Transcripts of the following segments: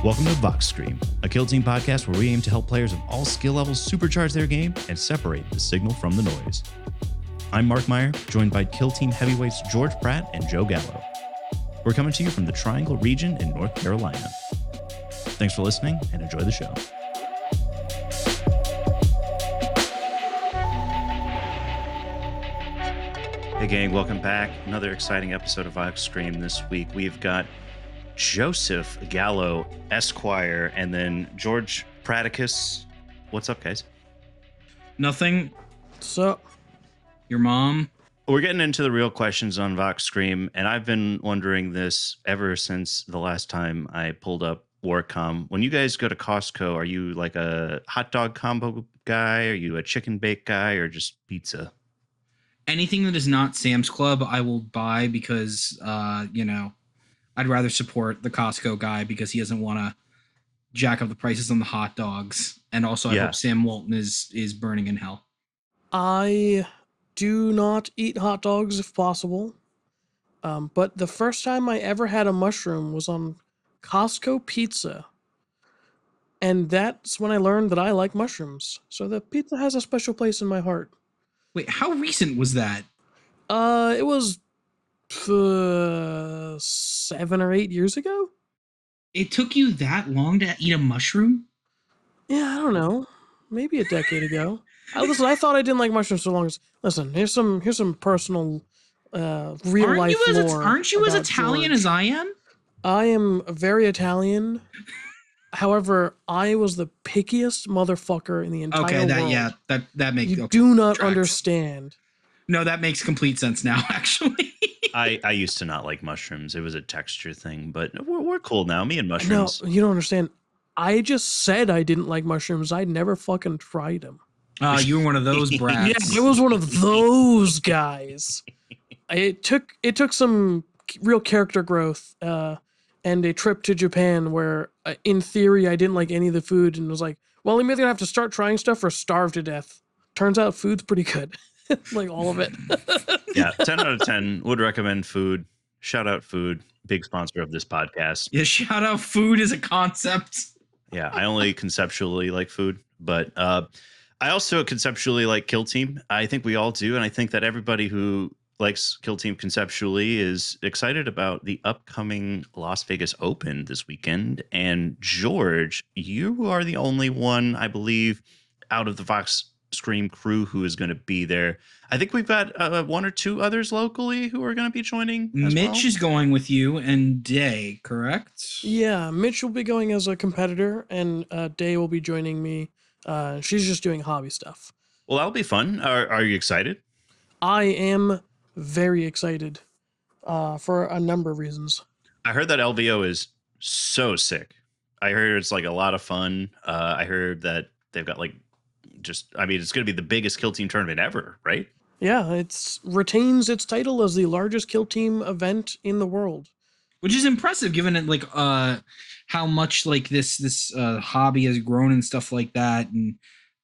Welcome to Vox Scream, a Kill Team podcast where we aim to help players of all skill levels supercharge their game and separate the signal from the noise. I'm Mark Meyer, joined by Kill Team heavyweights George Pratt and Joe Gallo. We're coming to you from the Triangle region in North Carolina. Thanks for listening and enjoy the show. Hey gang, welcome back. Another exciting episode of Vox Scream this week. We've got Joseph Gallo, Esquire, and then George Praticus. What's up, guys? Nothing. What's up? Your mom? We're getting into the real questions on Vox Scream, and I've been wondering this ever since the last time I pulled up Warcom. When you guys go to Costco, are you like a hot dog combo guy? Are you a chicken bake guy, or just pizza? Anything that is not Sam's Club, I will buy because, I'd rather support the Costco guy because he doesn't want to jack up the prices on the hot dogs. And also, I hope Sam Walton is burning in hell. I do not eat hot dogs if possible. But the first time I ever had a mushroom was on Costco pizza. And that's when I learned that I like mushrooms. So the pizza has a special place in my heart. Wait, how recent was that? It was 7 or 8 years ago. It took you that long to eat a mushroom? Yeah, I don't know. Maybe a decade ago. Listen, I thought I didn't like mushrooms so long as... Listen, here's some personal real life lore. Aren't you as Italian George. as I am? I am very Italian. However, I was the pickiest motherfucker in the entire world. That makes You do not tracks. Understand. No, that makes complete sense now, actually. I used to not like mushrooms. It was a texture thing, but we're cool now. Me and mushrooms. No, you don't understand. I just said I didn't like mushrooms. I never fucking tried them. You were one of those brats. Yeah, I was one of those guys. It took some real character growth and a trip to Japan where, in theory, I didn't like any of the food and was like, well, I'm either gonna have to start trying stuff or starve to death. Turns out food's pretty good. Like all of it. Yeah, 10 out of 10 would recommend food. Shout out food, big sponsor of this podcast. Yeah, shout out food as a concept. Yeah, I only conceptually like food, but I also conceptually like Kill Team. I think we all do, and I think that everybody who likes Kill Team conceptually is excited about the upcoming Las Vegas Open this weekend. And George, you are the only one, I believe, out of the Vox Scream crew who is going to be there. I think we've got one or two others locally who are going to be joining as Mitch is going with you and Day, correct? Yeah, Mitch will be going as a competitor and Day will be joining me. She's just doing hobby stuff. Well, that'll be fun. Are you excited? I am very excited for a number of reasons. I heard that LVO is so sick. I heard it's like a lot of fun. I heard that they've got it's going to be the biggest Kill Team tournament ever, right? Yeah, it retains its title as the largest Kill Team event in the world. Which is impressive given it how much this hobby has grown and stuff like that. And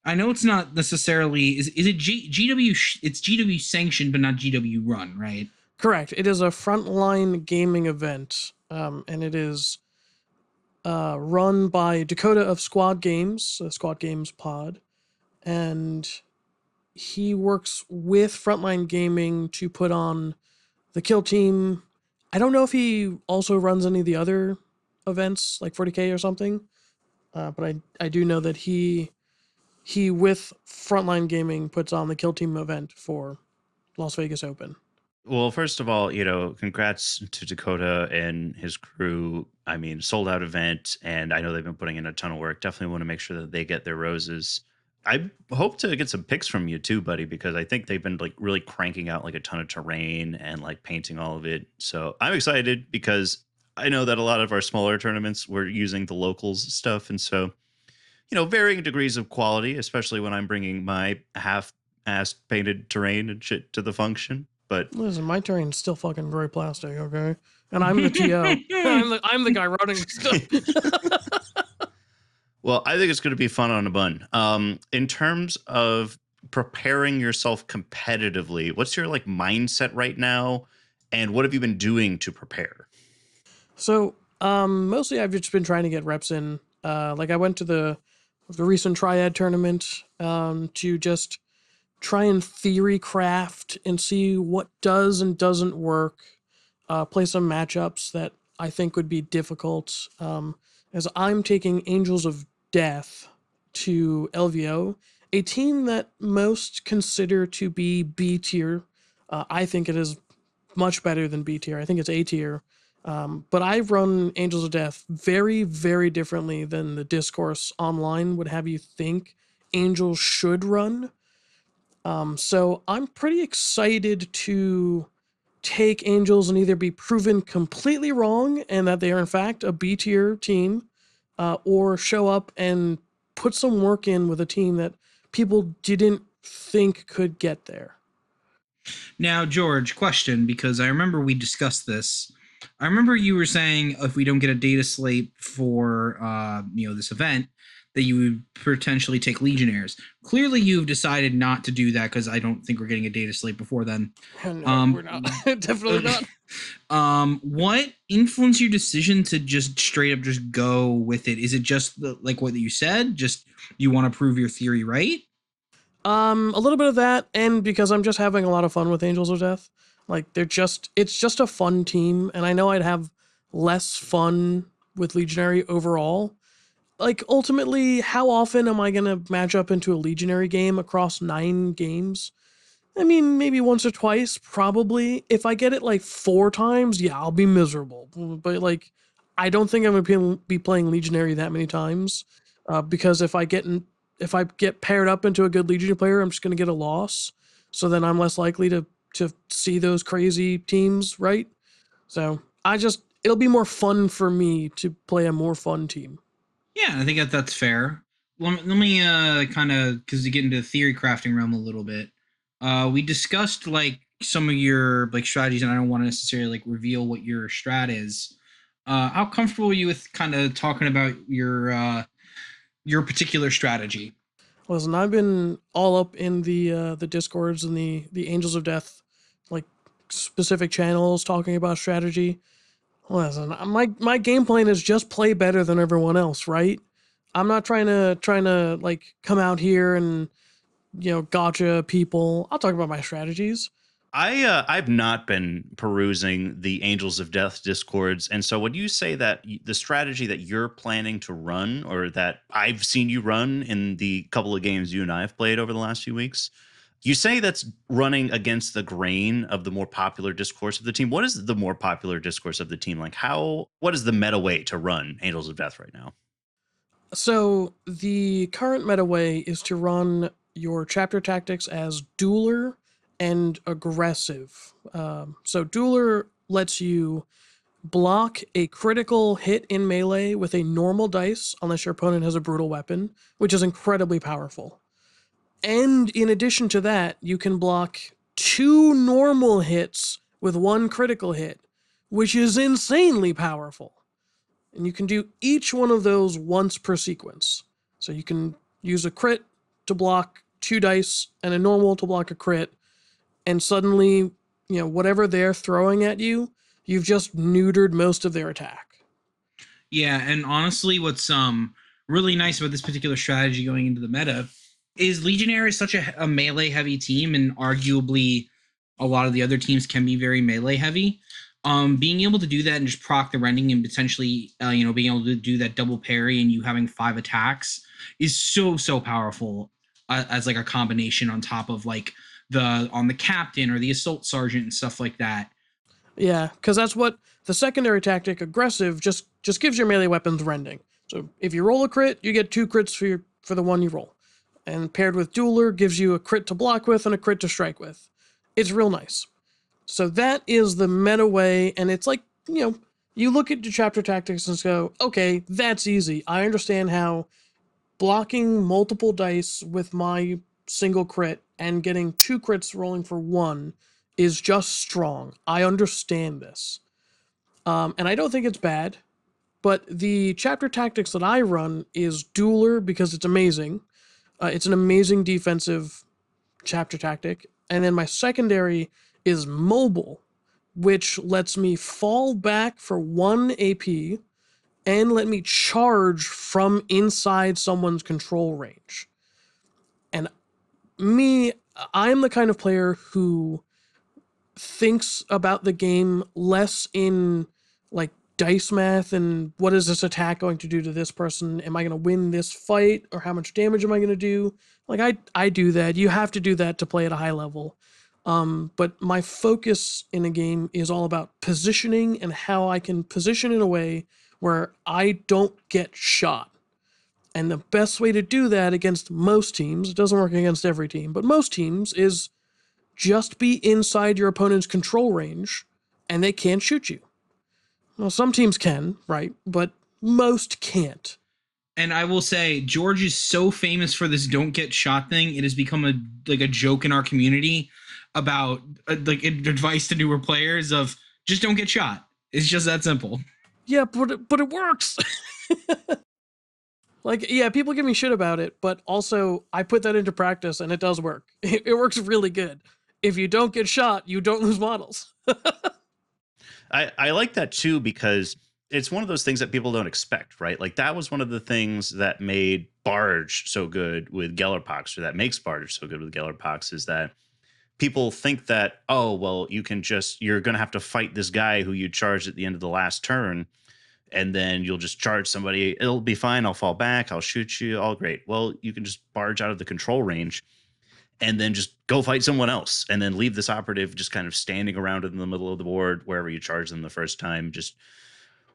I know it's not necessarily is it GW it's GW sanctioned but not GW run, right? Correct. It is a frontline gaming event, and it is run by Dakota of Squad Games, Squad Games Pod, and he works with Frontline Gaming to put on the Kill Team. I don't know if he also runs any of the other events like 40K or something, but I do know that he with Frontline Gaming puts on the Kill Team event for Las Vegas Open. Well, first of all, congrats to Dakota and his crew. I mean, sold out event, and I know they've been putting in a ton of work. Definitely want to make sure that they get their roses. I hope to get some pics from you too, buddy, because I think they've been really cranking out a ton of terrain and painting all of it. So I'm excited because I know that a lot of our smaller tournaments were using the locals stuff. And so, varying degrees of quality, especially when I'm bringing my half-assed painted terrain and shit to the function. But listen, my terrain's still fucking very plastic, okay? And I'm the TO. I'm the guy running stuff. Well, I think it's going to be fun on a bun. In terms of preparing yourself competitively, what's your mindset right now, and what have you been doing to prepare? So Mostly I've just been trying to get reps in. Like I went to the recent triad tournament to just try and theory craft and see what does and doesn't work. Play some matchups that I think would be difficult. As I'm taking Angels of Death to LVO, a team that most consider to be B tier. I think it is much better than B tier. I think it's A tier. But I run Angels of Death very, very differently than the discourse online would have you think Angels should run. So I'm pretty excited to take Angels and either be proven completely wrong and that they are in fact a B tier team, or show up and put some work in with a team that people didn't think could get there. Now, George, question, because I remember we discussed this. I remember you were saying if we don't get a data slate for this event, that you would potentially take Legionnaires. Clearly, you've decided not to do that because I don't think we're getting a data slate before then. No, we're not. Definitely not. What influenced your decision to just straight up just go with it? Is it just like what you said? Just you want to prove your theory right? A little bit of that, and because I'm just having a lot of fun with Angels of Death. Like it's just a fun team, and I know I'd have less fun with Legionary overall. Like ultimately, how often am I gonna match up into a Legionary game across 9 games? I mean, maybe once or twice, probably. If I get it like 4 times, yeah, I'll be miserable. But like, I don't think I'm gonna be playing Legionary that many times, because if I get paired up into a good Legionary player, I'm just gonna get a loss. So then I'm less likely to see those crazy teams, right? So it'll be more fun for me to play a more fun team. Yeah, I think that's fair. Let me kind of because to get into the theory crafting realm a little bit. We discussed like some of your like strategies, and I don't want to necessarily like reveal what your strat is. How comfortable are you with kind of talking about your particular strategy? Listen, I've been all up in the discords and the Angels of Death, like specific channels talking about strategy. Listen, my game plan is just play better than everyone else, right? I'm not trying to like come out here and gotcha people. I'll talk about my strategies. I've not been perusing the Angels of Death discords, and so would you say that the strategy that you're planning to run, or that I've seen you run in the couple of games you and I have played over the last few weeks, you say that's running against the grain of the more popular discourse of the team? What is the more popular discourse of the team? Like what is the meta way to run Angels of Death right now? So the current meta way is to run your chapter tactics as dueler and aggressive. So dueler lets you block a critical hit in melee with a normal dice, unless your opponent has a brutal weapon, which is incredibly powerful. And in addition to that, you can block 2 normal hits with 1 critical hit, which is insanely powerful. And you can do each one of those once per sequence. So you can use a crit to block 2 dice and a normal to block a crit, and suddenly, whatever they're throwing at you, you've just neutered most of their attack. Yeah, and honestly, what's really nice about this particular strategy going into the meta is Legionnaire is such a melee heavy team, and arguably a lot of the other teams can be very melee heavy. Being able to do that and just proc the rending and potentially, being able to do that double parry and you having 5 attacks is so powerful as like a combination on top of like on the captain or the assault sergeant and stuff like that. Yeah, because that's what the secondary tactic, aggressive, just gives your melee weapons rending. So if you roll a crit, you get 2 crits for the one you roll. And paired with dueler gives you a crit to block with and a crit to strike with. It's real nice. So that is the meta way, and it's like, you look at the chapter tactics and go, okay, that's easy. I understand how blocking multiple dice with my single crit and getting 2 crits rolling for 1 is just strong. I understand this. And I don't think it's bad, but the chapter tactics that I run is dueler because it's amazing. It's an amazing defensive chapter tactic. And then my secondary is mobile, which lets me fall back for 1 AP and let me charge from inside someone's control range. And me, I'm the kind of player who thinks about the game less in like dice math and what is this attack going to do to this person? Am I going to win this fight, or how much damage am I going to do? Like I do that. You have to do that to play at a high level. But my focus in a game is all about positioning and how I can position in a way where I don't get shot. And the best way to do that against most teams, it doesn't work against every team, but most teams, is just be inside your opponent's control range and they can't shoot you. Well, some teams can, right? But most can't. And I will say, George is so famous for this "don't get shot" thing. It has become a joke in our community about advice to newer players of just don't get shot. It's just that simple. Yeah, but it works. Like, yeah, people give me shit about it, but also I put that into practice and it does work. It works really good. If you don't get shot, you don't lose models. I like that too, because it's one of those things that people don't expect, right? Like that was one of the things that made Barge so good with Gellerpox, or that makes Barge so good with Gellerpox, is that people think that, oh, well, you're going to have to fight this guy who you charged at the end of the last turn, and then you'll just charge somebody. It'll be fine. I'll fall back. I'll shoot you. All great. Well, you can just barge out of the control range and then just go fight someone else, and then leave this operative just kind of standing around in the middle of the board wherever you charge them the first time, just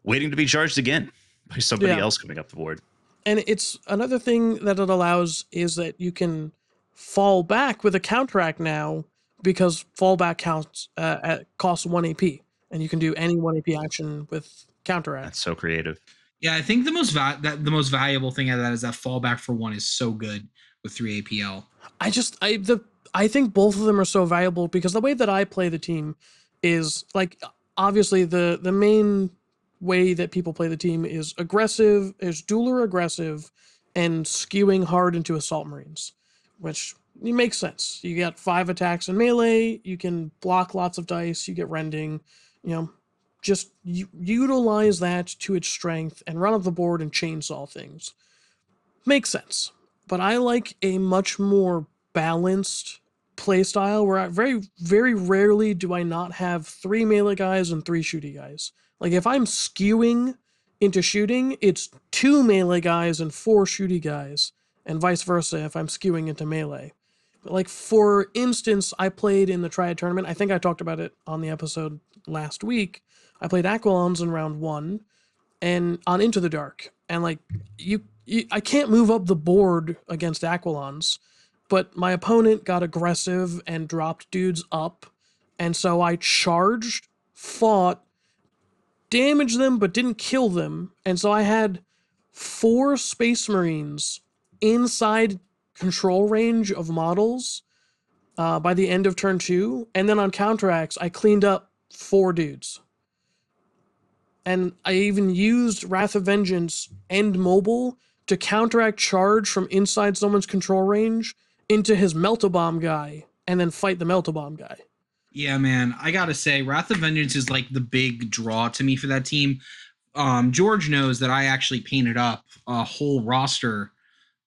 waiting to be charged again by somebody else coming up the board. And it's another thing that it allows is that you can fall back with a counteract now, because fallback costs 1 AP, and you can do any 1 AP action with counteract. That's so creative. Yeah, I think the most valuable thing out of that is that fallback for 1 is so good with 3 APL. I think both of them are so valuable because the way that I play the team is, like, obviously the main way that people play the team is aggressive, is dueler aggressive, and skewing hard into assault marines, which it makes sense. You got 5 attacks in melee, you can block lots of dice, you get rending, just utilize that to its strength and run up the board and chainsaw things. Makes sense. But I like a much more balanced playstyle where I very, very rarely do I not have 3 melee guys and 3 shooty guys. Like, if I'm skewing into shooting, it's 2 melee guys and 4 shooty guys, and vice versa if I'm skewing into melee. But, like, for instance, I played in the Triad tournament. I think I talked about it on the episode last week. I played Aquilons in round 1 and on Into the Dark. And, like, I can't move up the board against Aquilons, but my opponent got aggressive and dropped dudes up, and so I charged, fought, damaged them but didn't kill them, and so I had 4 Space Marines inside control range of models by the end of turn 2, and then on counteracts I cleaned up 4 dudes. And I even used Wrath of Vengeance and Mobile to counteract charge from inside someone's control range into his Melt-A-Bomb guy, and then fight the Melt-A-Bomb guy. Yeah, man, I gotta say, Wrath of Vengeance is like the big draw to me for that team. George knows that I actually painted up a whole roster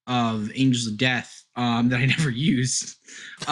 of Angels of Death that I never used,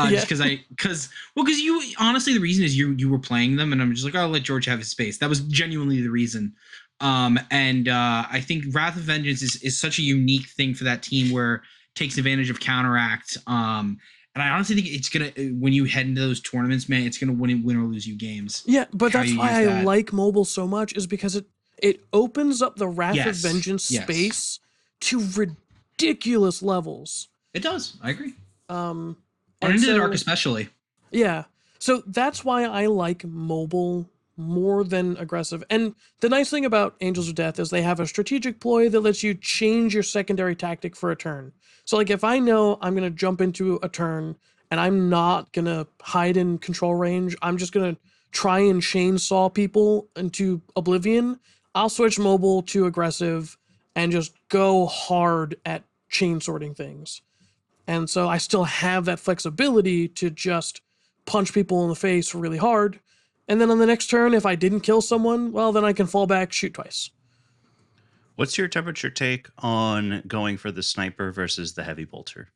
just because you honestly, the reason is you were playing them, and I'm just like, I'll let George have his space. That was genuinely the reason. I think Wrath of Vengeance is such a unique thing for that team where it takes advantage of counteract. And I honestly think it's gonna, when you head into those tournaments, man, it's gonna win or lose you games. Yeah, but that's why I like Mobile so much, is because it opens up the Wrath of Vengeance space to ridiculous levels. It does. I agree. Into the Dark especially. Yeah. So that's why I like Mobile more than aggressive. And the nice thing about Angels of Death is they have a strategic ploy that lets you change your secondary tactic for a turn. So, like, if I know I'm going to jump into a turn and I'm not going to hide in control range, I'm just going to try and chainsaw people into oblivion, I'll switch Mobile to aggressive and just go hard at chain sorting things. And so I still have that flexibility to just punch people in the face really hard. And then on the next turn, if I didn't kill someone, well, then I can fall back, shoot twice. What's your temperature take on going for the sniper versus the heavy bolter?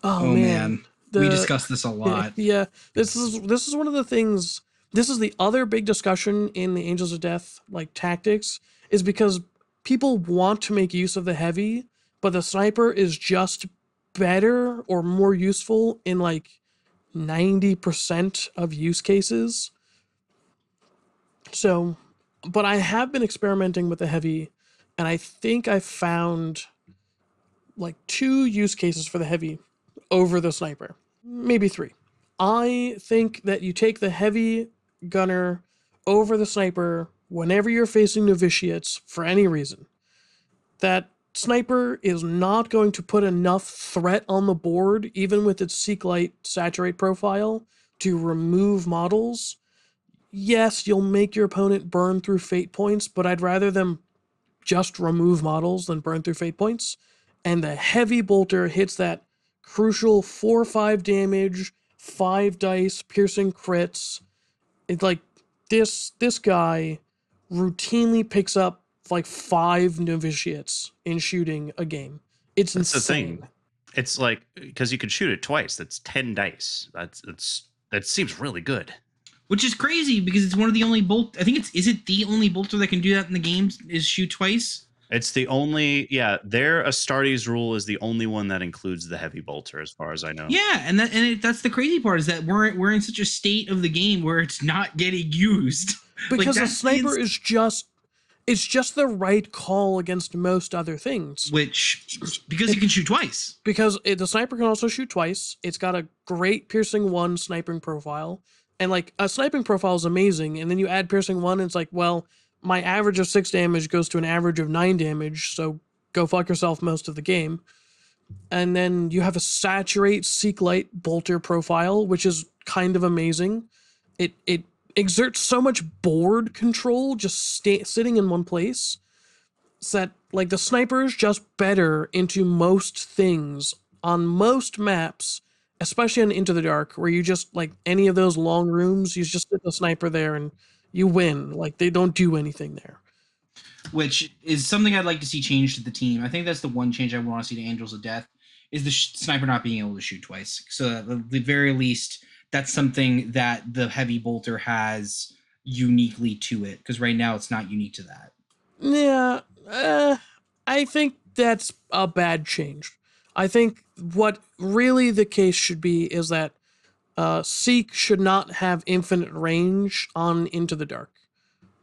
Oh Oh man, man, we the discussed this a lot. yeah, this is one of the things. This is the other big discussion in the Angels of Death like tactics is because people want to make use of the heavy, but the sniper is just better or more useful in like 90% of use cases. So, but I have been experimenting with the heavy, and I think I found like 2 use cases for the heavy over the sniper, maybe 3. I think that you take the heavy gunner over the sniper whenever you're facing novitiates for any reason. That sniper is not going to put enough threat on the board, even with its Seek Light Saturate profile, to remove models. Yes, you'll make your opponent burn through fate points, but I'd rather them just remove models than burn through fate points. And the heavy bolter hits that crucial 4 or 5 damage, 5 dice, piercing crits. It's like this guy routinely picks up like 5 novitiates in shooting a game. It's That's the thing. insane. It's like because you could shoot it twice. That's 10 dice. That seems really good. Which is crazy because it's one of the only bolt. I think is it the only bolter that can do that in the game is shoot twice. It's the only their Astartes rule is the only one that includes the heavy bolter, as far as I know. Yeah, and that's the crazy part is that we're in such a state of the game where it's not getting used. Because like, a sniper is just it's just the right call against most other things. Because you can shoot twice. Because the sniper can also shoot twice. It's got a great piercing 1 sniping profile. And like a sniping profile is amazing. And then you add piercing 1 and it's like, well, my average of 6 damage goes to an average of 9 damage. So go fuck yourself most of the game. And then you have a saturate Seek Light bolter profile, which is kind of amazing. It exerts so much board control just sitting in one place. So that like the sniper is just better into most things on most maps, especially in Into the Dark, where you just like any of those long rooms, you just sit the sniper there and you win. Like they don't do anything there. Which is something I'd like to see changed to the team. I think that's the one change I want to see to Angels of Death is the sniper not being able to shoot twice. So at the very least, that's something that the heavy bolter has uniquely to it. Because right now it's not unique to that. Yeah, I think that's a bad change. I think what really the case should be is that Seek should not have infinite range on Into the Dark.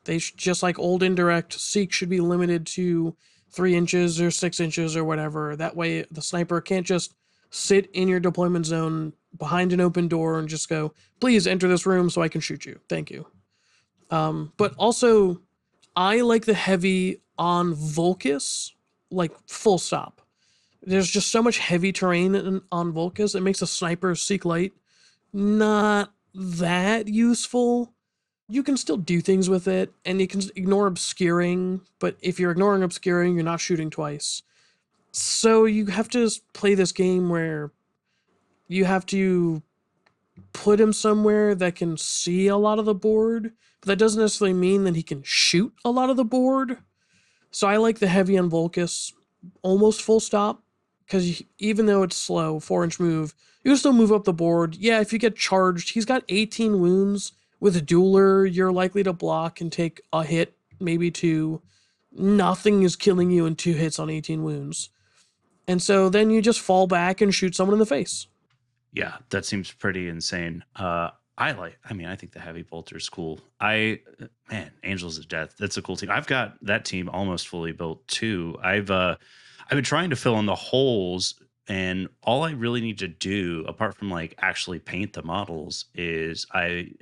They just like old indirect, Seek should be limited to 3 inches or 6 inches or whatever. That way the sniper can't just sit in your deployment zone behind an open door and just go, please enter this room so I can shoot you. Thank you. But also, I like the heavy on Volcus, like full stop. There's just so much heavy terrain on Volcus. It makes a sniper Seek Light not that useful. You can still do things with it, and you can ignore obscuring, but if you're ignoring obscuring, you're not shooting twice. So you have to play this game where you have to put him somewhere that can see a lot of the board, but that doesn't necessarily mean that he can shoot a lot of the board. So I like the heavy on Volcus almost full stop, because even though it's slow, 4-inch move, you can still move up the board. Yeah, if you get charged, he's got 18 wounds. With a dueler, you're likely to block and take a hit, maybe 2. Nothing is killing you in 2 hits on 18 wounds. And so then you just fall back and shoot someone in the face. Yeah, that seems pretty insane. I think the heavy bolter is cool. Angels of Death, that's a cool team. I've got that team almost fully built too. I've been trying to fill in the holes, and all I really need to do, apart from like actually paint the models, is I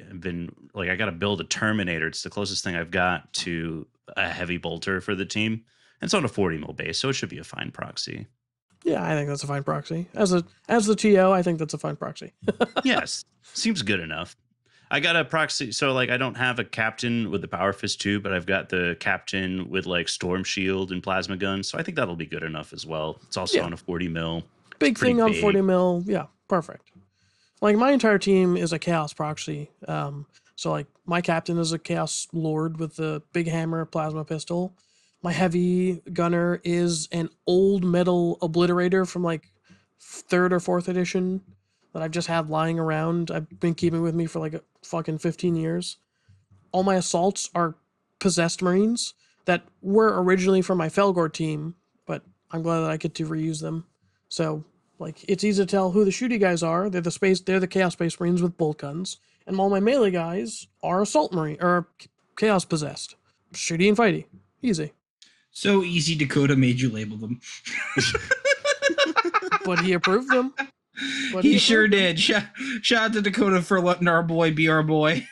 got to build a Terminator. It's the closest thing I've got to a heavy bolter for the team. And it's on a 40 mil base, so it should be a fine proxy. Yeah, I think that's a fine proxy. As the TO, I think that's a fine proxy. Yes, seems good enough. I got a proxy, so like I don't have a captain with the Power Fist 2, but I've got the captain with like Storm Shield and Plasma Gun, so I think that'll be good enough as well. It's also on a 40 mil. Big thing on 40 mil, yeah, perfect. Like my entire team is a Chaos proxy. So like my captain is a Chaos Lord with the big hammer plasma pistol. My heavy gunner is an old metal obliterator from like 3rd or 4th edition that I've just had lying around. I've been keeping with me for like a fucking 15 years. All my assaults are possessed marines that were originally from my Felgor team, but I'm glad that I get to reuse them. So, like, it's easy to tell who the shooty guys are. They're the Chaos Space Marines with bolt guns, and all my melee guys are assault marine or chaos possessed, shooty and fighty, easy. So easy Dakota made you label them. But he approved them. He sure did. Shout out to Dakota for letting our boy be our boy.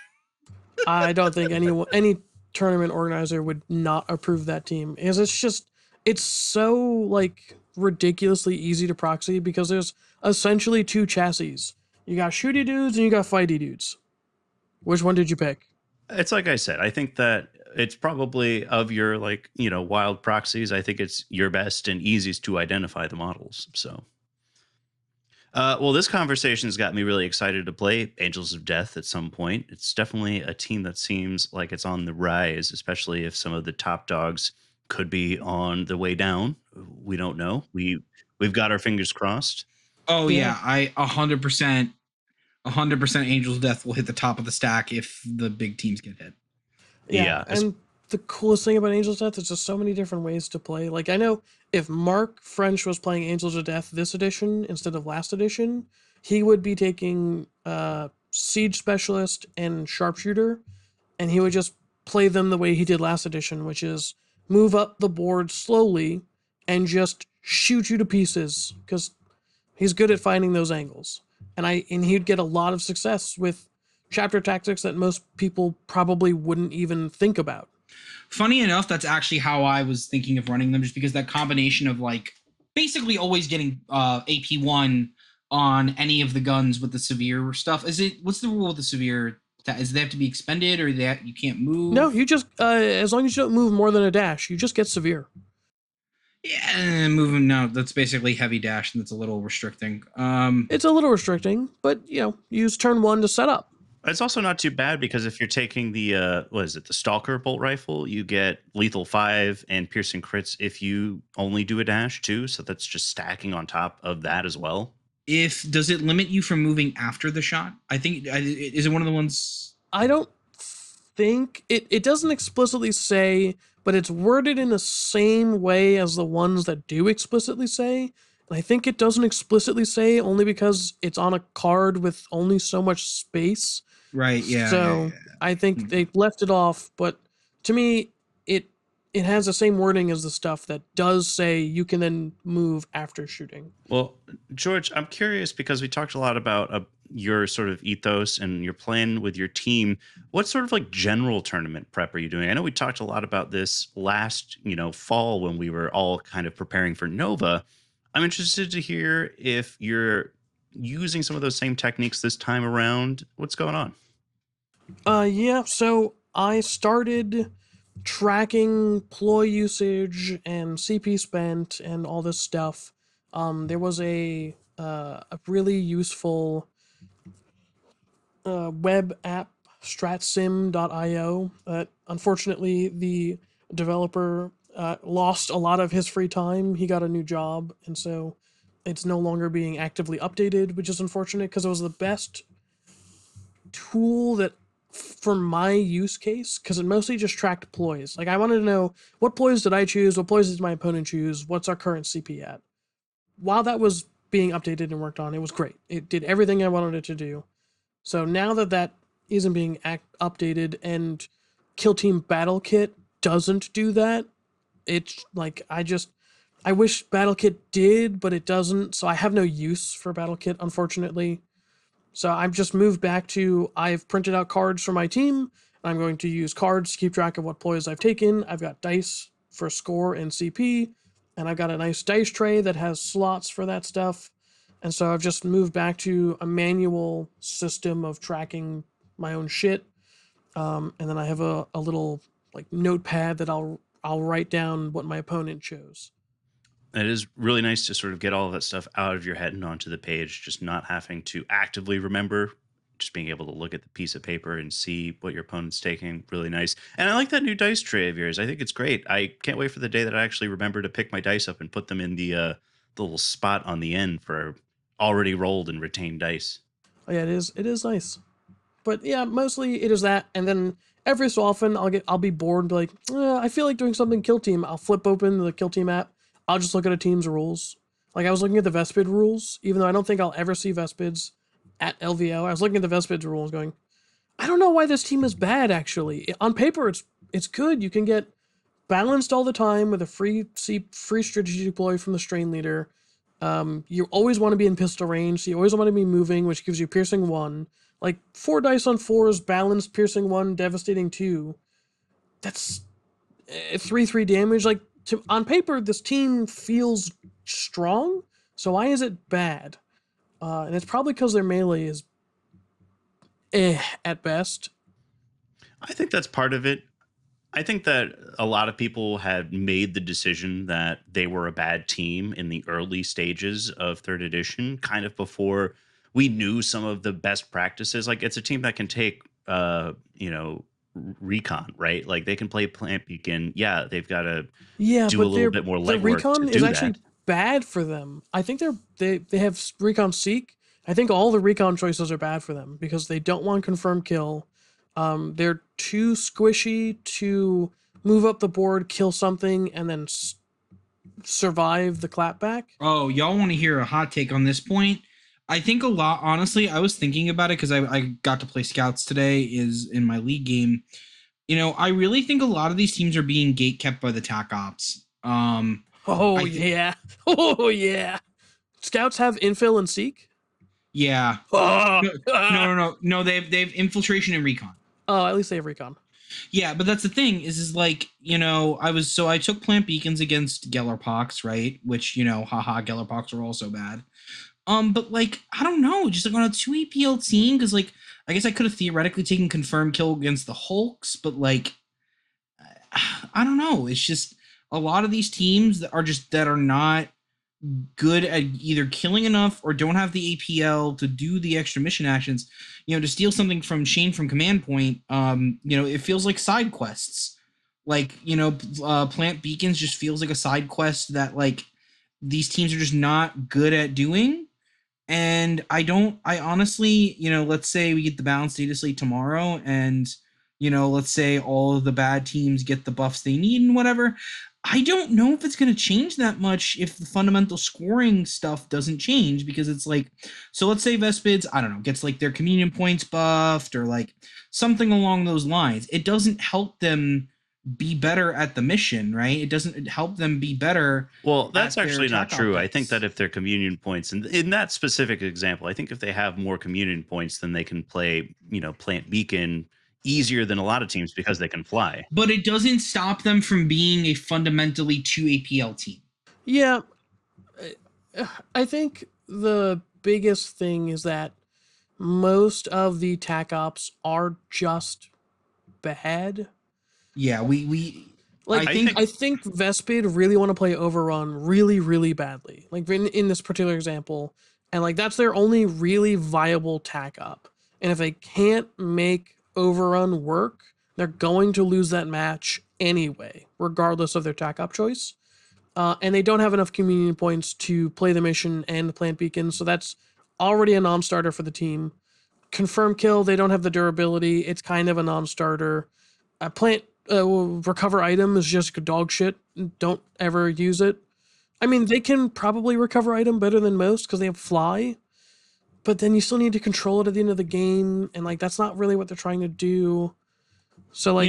I don't think any tournament organizer would not approve that team, because it's so like ridiculously easy to proxy because there's essentially 2 chassis. You got shooty dudes and you got fighty dudes. Which one did you pick? It's like I said, I think that it's probably of your like, wild proxies. I think it's your best and easiest to identify the models. So, well, this conversation has got me really excited to play Angels of Death at some point. It's definitely a team that seems like it's on the rise, especially if some of the top dogs could be on the way down. We don't know. We've got our fingers crossed. Oh Yeah. yeah, I 100%, 100% Angel's Death will hit the top of the stack if the big teams get hit. Yeah, and the coolest thing about Angels of Death is just so many different ways to play. Like, I know if Mark French was playing Angels of Death this edition instead of last edition, he would be taking Siege Specialist and Sharpshooter, and he would just play them the way he did last edition, which is move up the board slowly and just shoot you to pieces, because he's good at finding those angles. And he'd get a lot of success with chapter tactics that most people probably wouldn't even think about. Funny enough, that's actually how I was thinking of running them, just because that combination of like basically always getting AP1 on any of the guns with the severe stuff. What's the rule with the severe? Is they have to be expended, or that you can't move? No, you just as long as you don't move more than a dash, you just get severe. Yeah, moving. No, that's basically heavy dash, and that's a little restricting. It's a little restricting, but use turn 1 to set up. It's also not too bad because if you're taking the the Stalker bolt rifle, you get lethal 5 and piercing crits if you only do a dash too. So that's just stacking on top of that as well. Does it limit you from moving after the shot? I think is it one of the ones? I don't think it doesn't explicitly say, but it's worded in the same way as the ones that do explicitly say. And I think it doesn't explicitly say only because it's on a card with only so much space. Right, yeah. So yeah. I think they left it off, but to me, it has the same wording as the stuff that does say you can then move after shooting. Well, George, I'm curious because we talked a lot about your sort of ethos and your plan with your team. What sort of like general tournament prep are you doing? I know we talked a lot about this last, fall when we were all kind of preparing for Nova. I'm interested to hear if you're using some of those same techniques this time around. What's going on? Yeah, so I started tracking ploy usage and CP spent and all this stuff. There was a really useful web app, stratsim.io, that unfortunately the developer lost a lot of his free time. He got a new job, and so it's no longer being actively updated, which is unfortunate because it was the best tool that for my use case, because it mostly just tracked ploys. Like, I wanted to know what ploys did I choose, what ploys did my opponent choose, what's our current CP at. While that was being updated and worked on, it was great. It did everything I wanted it to do. So now that isn't being updated and Kill Team Battle Kit doesn't do that, it's like I wish Battle Kit did, but it doesn't. So I have no use for Battle Kit, unfortunately. So I've just moved back to I've printed out cards for my team. I'm going to use cards to keep track of what ploys I've taken. I've got dice for score and CP, and I've got a nice dice tray that has slots for that stuff. And so I've just moved back to a manual system of tracking my own shit. And then I have a little like notepad that I'll write down what my opponent chose. It is really nice to sort of get all of that stuff out of your head and onto the page, just not having to actively remember just being able to look at the piece of paper and see what your opponent's taking, really nice. And I like that new dice tray of yours. I think it's great. I can't wait for the day that I actually remember to pick my dice up and put them in the little spot on the end for already rolled and retained dice. Oh, yeah, it is nice. But yeah, mostly it is that, and then every so often I'll be bored and be like, I feel like doing something kill team. I'll flip open the kill team app. I'll just look at a team's rules. Like I was looking at the Vespid rules, even though I don't think I'll ever see Vespids at LVO. I was looking at the Vespids rules, going, I don't know why this team is bad. Actually, on paper it's good. You can get balanced all the time with a free strategy deploy from the strain leader. You always want to be in pistol range, so you always want to be moving, which gives you piercing 1. Like 4 dice on 4s, balanced, piercing 1, devastating 2. That's 3 damage. Like on paper, this team feels strong. So why is it bad? And it's probably because their melee is at best. I think that's part of it. I think that a lot of people had made the decision that they were a bad team in the early stages of third edition, kind of before we knew some of the best practices. Like it's a team that can take, recon, right? Like they can play plant beacon. Yeah, they've got to Yeah, do a but little bit more the legwork to recon is do actually that. bad for them. I think they have recon seek. I think all the recon choices are bad for them because they don't want confirmed kill. They're too squishy to move up the board, kill something, and then survive the clapback. Oh, y'all want to hear a hot take on this point? I think a lot, honestly, I was thinking about it because I got to play scouts today is in my league game. I really think a lot of these teams are being gate kept by the tac ops. Oh I think, yeah, oh yeah. Scouts have infill and seek. yeah. Oh, No, no. They've infiltration and recon. oh, at least they have recon. Yeah, but that's the thing is like, I took plant beacons against Gellerpox, right? Which, haha, Gellerpox are also bad. But like, I don't know, just like on a 2 EPL team, because like, I guess I could have theoretically taken confirmed kill against the Hulks, but like, I don't know. It's just a lot of these teams that are not good at either killing enough or don't have the APL to do the extra mission actions. To steal something from Shane from Command Point, it feels like side quests. Like, plant beacons just feels like a side quest that like these teams are just not good at doing. And I honestly, let's say we get the balanced data slate tomorrow and, let's say all of the bad teams get the buffs they need and whatever. I don't know if it's going to change that much if the fundamental scoring stuff doesn't change because it's like, so let's say Vespids, I don't know, gets like their communion points buffed or like something along those lines. It doesn't help them be better at the mission, right? It doesn't help them be better Well, that's at their actually not attack true. I think optics. that if their communion points, and in that specific example, I think if they have more communion points, then they can play, plant beacon easier than a lot of teams because they can fly. But it doesn't stop them from being a fundamentally 2 APL team. Yeah, I think the biggest thing is that most of the tac ops are just bad. Yeah, we Like I I think think I think Vespid really want to play Overrun really, really badly. Like in this particular example, and like that's their only really viable tac op. And if they can't make Overrun work, they're going to lose that match anyway, regardless of their tac op choice. And they don't have enough communion points to play the mission and the plant beacon, so that's already a non-starter for the team. Confirm kill, they don't have the durability. It's kind of a non-starter. Plant recover item is just dog shit. Don't ever use it. I mean, they can probably recover item better than most because they have fly, but then you still need to control it at the end of the game, and like that's not really what they're trying to do. So like,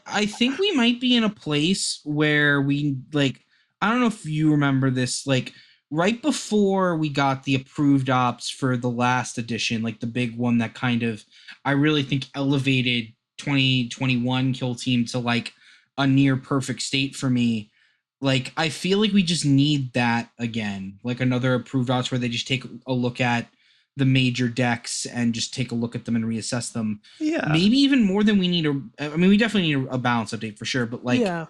I think we might be in a place where we like I don't know if you remember this, like right before we got the approved ops for the last edition, like the big one that kind of I really think elevated 2021 kill team to like a near perfect state for me. Like I feel like we just need that again, like another approved ops where they just take a look at the major decks and just take a look at them and reassess them. yeah. Maybe even more than we need I mean, we definitely need a balance update for sure, but like, yeah.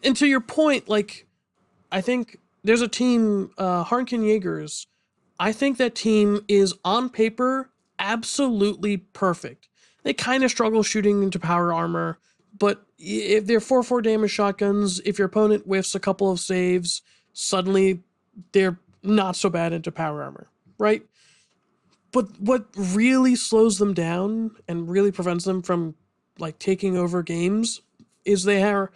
And to your point, like I think there's a team, Harnkin Jaegers. I think that team is on paper absolutely perfect. They kind of struggle shooting into power armor, but if they're 4/4 damage shotguns, if your opponent whiffs a couple of saves, suddenly they're not so bad into power armor, right? But what really slows them down and really prevents them from like taking over games is their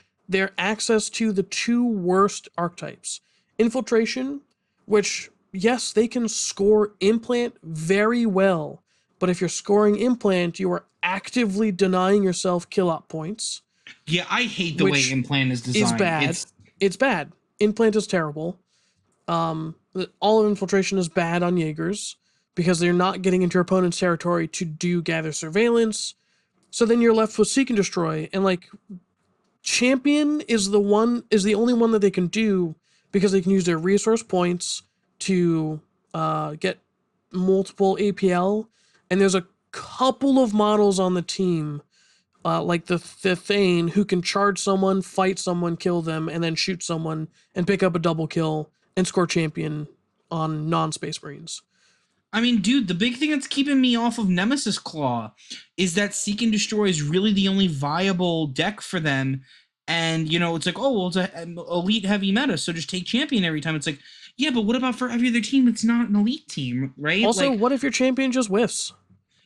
access to the two worst archetypes. Infiltration, which yes, they can score implant very well, but if you're scoring implant, you are actively denying yourself kill up points, Yeah, I hate the way which implant is is designed. bad. It's bad. Implant is terrible. All of infiltration is bad on Jaegers because they're not getting into your opponent's territory to do gather surveillance. So then you're left with seek and destroy, and like champion is the only one that they can do because they can use their resource points to get multiple APL, and there's a couple of models on the team. Like the Thane, who can charge someone, fight someone, kill them, and then shoot someone and pick up a double kill and score champion on non-Space Marines. I mean, dude, the big thing that's keeping me off of Nemesis Claw is that Seek and Destroy is really the only viable deck for them. And, you know, it's like, oh, well, it's an elite heavy meta, so just take champion every time. It's like, yeah, but what about for every other team that's not an elite team, right? Also, like, what if your champion just whiffs?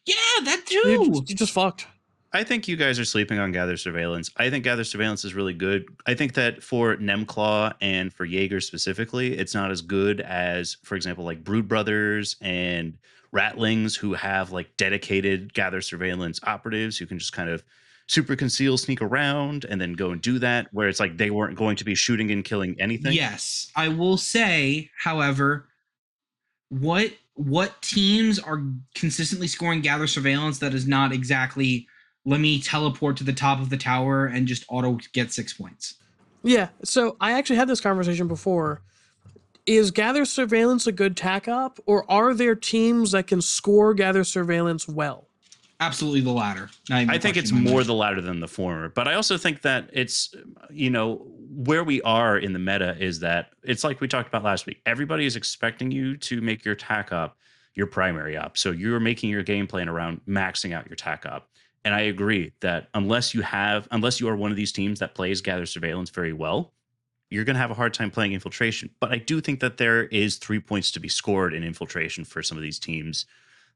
yeah, that too. You just fucked. I think you guys are sleeping on Gather Surveillance. I think Gather Surveillance is really good. I think that for Nemclaw and for Jaeger specifically, it's not as good as, for example, like Brood Brothers and Ratlings, who have like dedicated Gather Surveillance operatives who can just kind of super conceal, sneak around, and then go and do that, where it's like they weren't going to be shooting and killing anything. Yes, I will say, however, what teams are consistently scoring Gather Surveillance that is not exactly let me teleport to the top of the tower and just auto get 6 points. Yeah, so I actually had this conversation before. Is Gather Surveillance a good tack up, or are there teams that can score Gather Surveillance well? Absolutely the latter. I think it's more the latter than the former, but I also think that it's, you know, where we are in the meta is that it's like we talked about last week. Everybody is expecting you to make your tack up your primary up. So you're making your game plan around maxing out your tack up. And I agree that unless you are one of these teams that plays Gather Surveillance very well, you're going to have a hard time playing Infiltration. But I do think that there is 3 points to be scored in Infiltration for some of these teams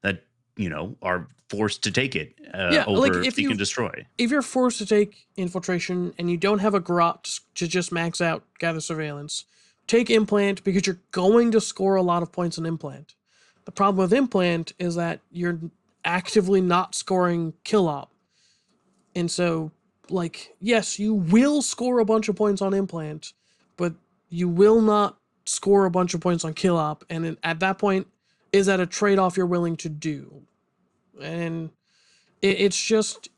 that, you know, are forced to take it over Seek and Destroy. If you're forced to take Infiltration and you don't have a grot to just max out Gather Surveillance, take Implant because you're going to score a lot of points in Implant. The problem with Implant is that you're actively not scoring kill op. And so, like, yes, you will score a bunch of points on Implant, but you will not score a bunch of points on kill op. And at that point, is that a trade-off you're willing to do? And it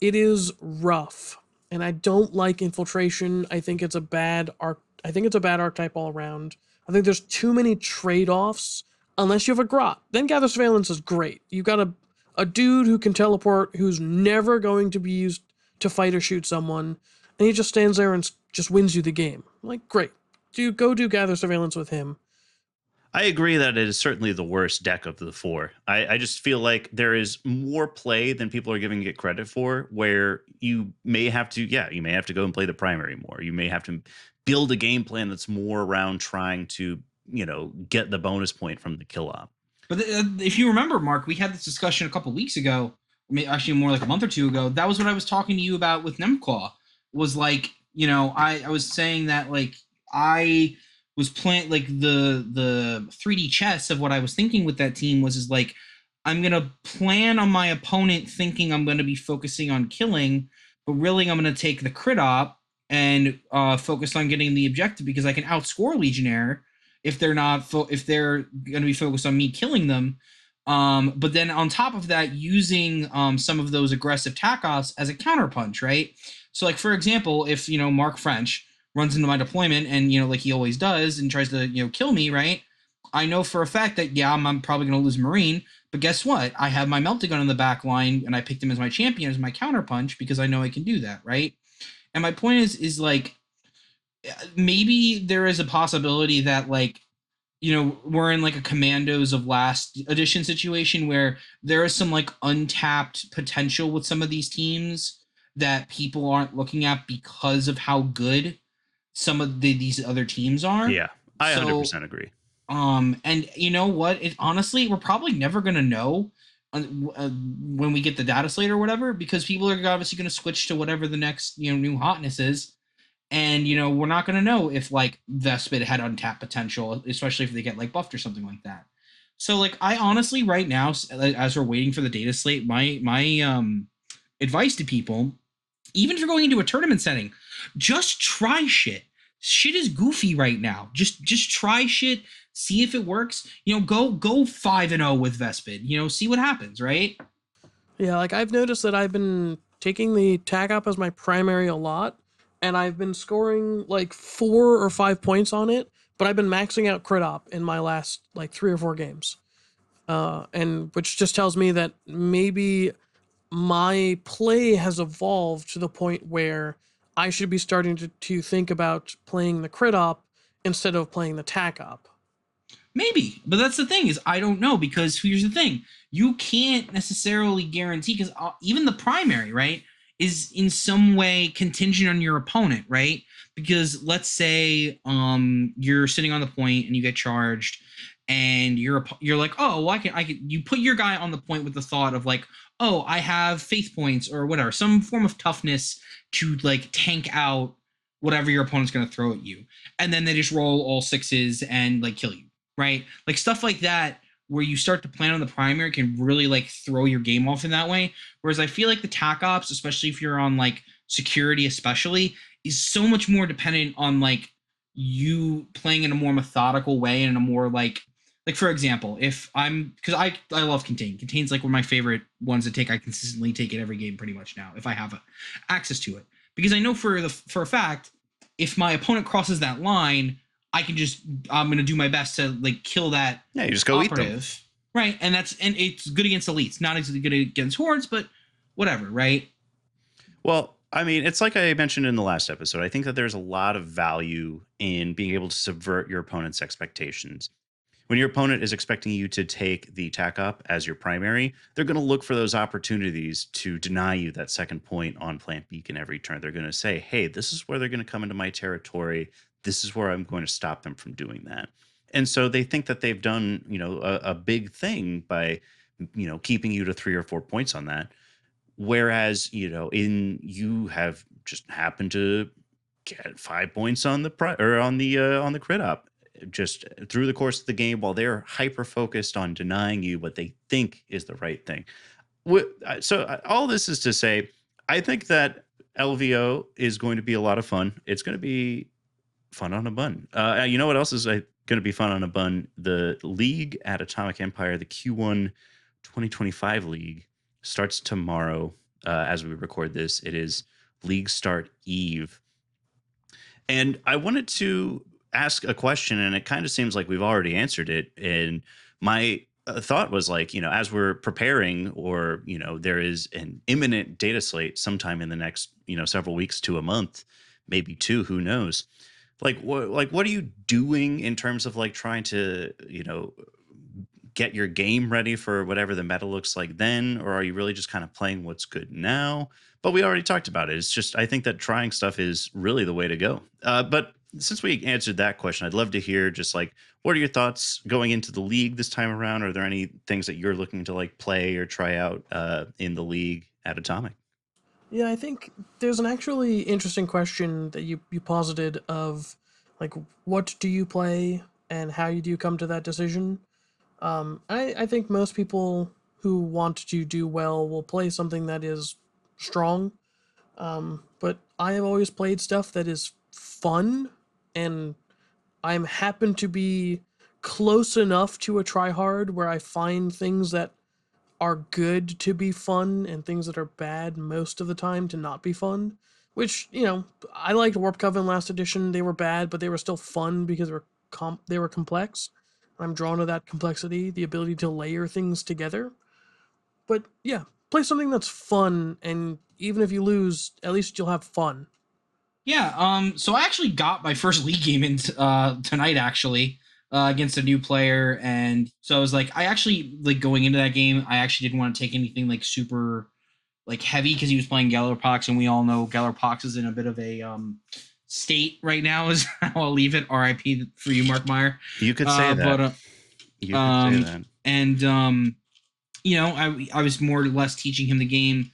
is rough. And I don't like Infiltration. I think it's a bad archetype all around. I think there's too many trade-offs unless you have a grot. Then Gather Surveillance is great. You've got a dude who can teleport who's never going to be used to fight or shoot someone, and he just stands there and just wins you the game. Like, great. Go do Gather Surveillance with him. I agree that it is certainly the worst deck of the four. I just feel like there is more play than people are giving it credit for, where you may have to go and play the primary more. You may have to build a game plan that's more around trying to, you know, get the bonus point from the kill op. But if you remember, Mark, we had this discussion a couple of weeks ago, actually more like a month or two ago. That was what I was talking to you about with Nemclaw. Was like, you know, I was saying that like I was playing like the 3D chess of what I was thinking with that team is like I'm gonna plan on my opponent thinking I'm gonna be focusing on killing, but really I'm gonna take the crit op and focus on getting the objective because I can outscore Legionnaire if they're not if they're going to be focused on me killing them. But then on top of that, using some of those aggressive tack-offs as a counterpunch, right? So like, for example, if, you know, Mark French runs into my deployment and, you know, like he always does and tries to, you know, kill me, right? I know for a fact that, yeah, I'm probably going to lose Marine, but guess what? I have my Melted Gun in the back line and I picked him as my champion, as my counterpunch, because I know I can do that, right? And my point is like, maybe there is a possibility that like, we're in like a Commandos of Last Edition situation where there is some like untapped potential with some of these teams that people aren't looking at because of how good some of these other teams are. Yeah, I So 100% agree. and you know what? It honestly, we're probably never gonna know when we get the data slate or whatever, because people are obviously gonna switch to whatever the next new hotness is, and we're not gonna know if like Vespid had untapped potential, especially if they get like buffed or something like that. So like, I honestly right now, as we're waiting for the data slate, my advice to people, even if you're going into a tournament setting, just try shit. Shit is goofy right now. Just try shit, see if it works. Go 5-0 with Vespid. See what happens, right? Yeah, like I've noticed that I've been taking the tag up as my primary a lot, and I've been scoring like 4 or 5 points on it, but I've been maxing out crit op in my last like 3 or 4 games. And which just tells me that maybe my play has evolved to the point where I should be starting to think about playing the crit op instead of playing the tack op. Maybe, but that's the thing, is I don't know, because here's the thing: you can't necessarily guarantee, because even the primary, right, is in some way contingent on your opponent, right? Because let's say you're sitting on the point and you get charged, and you're like, oh, well, I can you put your guy on the point with the thought of like, oh, I have faith points or whatever, some form of toughness to like tank out whatever your opponent's going to throw at you, and then they just roll all sixes and like kill you, right? Like stuff like that, where you start to plan on the primary, can really like throw your game off in that way. Whereas I feel like the tac ops, especially if you're on like security, especially, is so much more dependent on like you playing in a more methodical way and in a more like for example, if I'm, because I love contain. Contain's like one of my favorite ones to take. I consistently take it every game pretty much now if I have access to it, because I know for a fact, if my opponent crosses that line, I'm gonna do my best to like kill that Yeah, you just go eat them. operative, right? And it's good against elites, not as good against hordes, but whatever, right? Well, I mean, it's like I mentioned in the last episode. I think that there's a lot of value in being able to subvert your opponent's expectations. When your opponent is expecting you to take the tack up as your primary, they're going to look for those opportunities to deny you that second point on plant beacon every turn. They're going to say, hey, this is where they're going to come into my territory. This is where I'm going to stop them from doing that. And so they think that they've done, a big thing by, keeping you to 3 or 4 points on that. Whereas, you have just happened to get 5 points on the or on the crit up just through the course of the game, while they're hyper focused on denying you what they think is the right thing. So all this is to say, I think that LVO is going to be a lot of fun. It's going to be fun on a bun. You know what else is going to be fun on a bun? The league at Atomic Empire, the Q1 2025 league, starts tomorrow. As we record this, it is League Start Eve. And I wanted to ask a question, and it kind of seems like we've already answered it. And my thought was like, as we're preparing, or, there is an imminent data slate sometime in the next, several weeks to a month, maybe two, who knows? What are you doing in terms of like trying to, get your game ready for whatever the meta looks like then? Or are you really just kind of playing what's good now? But we already talked about it. It's just, I think that trying stuff is really the way to go. But since we answered that question, I'd love to hear just like, what are your thoughts going into the league this time around? Are there any things that you're looking to like play or try out in the league at Atomic? Yeah, I think there's an actually interesting question that you posited of like what do you play and how do you come to that decision. I think most people who want to do well will play something that is strong. But I have always played stuff that is fun, and I'm happen to be close enough to a tryhard where I find things that are good to be fun and things that are bad most of the time to not be fun. Which, I liked Warp Coven last edition. They were bad, but they were still fun because they were complex. I'm drawn to that complexity, the ability to layer things together. But yeah, play something that's fun, and even if you lose, at least you'll have fun. Yeah. So I actually got my first league game in tonight, actually. against a new player, and so I was like, I actually like going into that game. I actually didn't want to take anything like super like heavy because he was playing Gellerpox, and we all know Gellerpox is in a bit of a state right now. Is how I'll leave it. R.I.P. for you, Mark Meyer. You could say that. You could say that. And you know, I was more or less teaching him the game.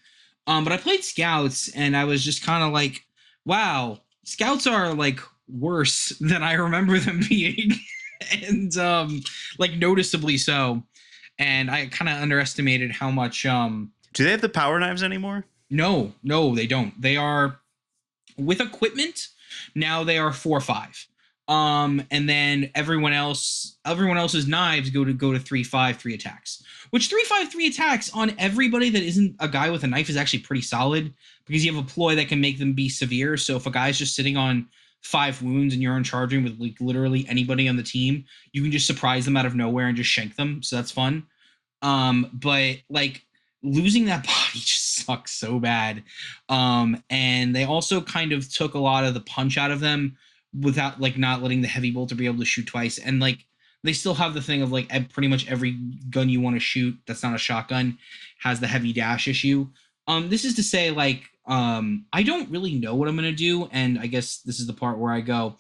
But I played Scouts, and I was just kind of like, wow, Scouts are like worse than I remember them being, and like noticeably so. And I kind of underestimated how much. Do they have the power knives anymore? No, they don't. They are with equipment. Now they are 4-5. And then everyone's knives go to 3-5, 3 attacks. Which 3-5, 3 attacks on everybody that isn't a guy with a knife is actually pretty solid because you have a ploy that can make them be severe. So if a guy's just sitting on 5 wounds and you're uncharging with like literally anybody on the team, you can just surprise them out of nowhere and just shank them. So that's fun. But like losing that body just sucks so bad. And they also kind of took a lot of the punch out of them without like not letting the heavy bolter be able to shoot twice. And like they still have the thing of like pretty much every gun you want to shoot that's not a shotgun has the heavy dash issue. This is to say like I don't really know what I'm gonna do, and I guess this is the part where I go,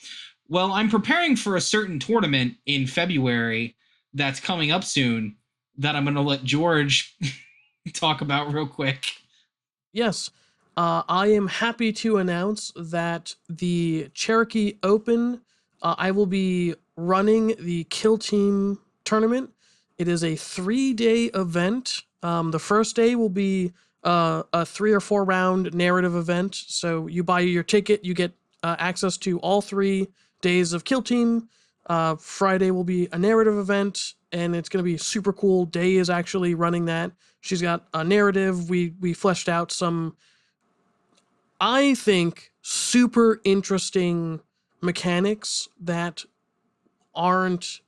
well, I'm preparing for a certain tournament in February that's coming up soon that I'm gonna let George talk about real quick. Yes. I am happy to announce that the Cherokee Open, I will be running the Kill Team tournament. It is a 3-day event. The first day will be a 3 or 4 round narrative event. So you buy your ticket, you get access to all 3 days of Kill Team. Friday will be a narrative event, and it's going to be super cool. Day is actually running that. She's got a narrative. We fleshed out some, I think, super interesting mechanics that aren't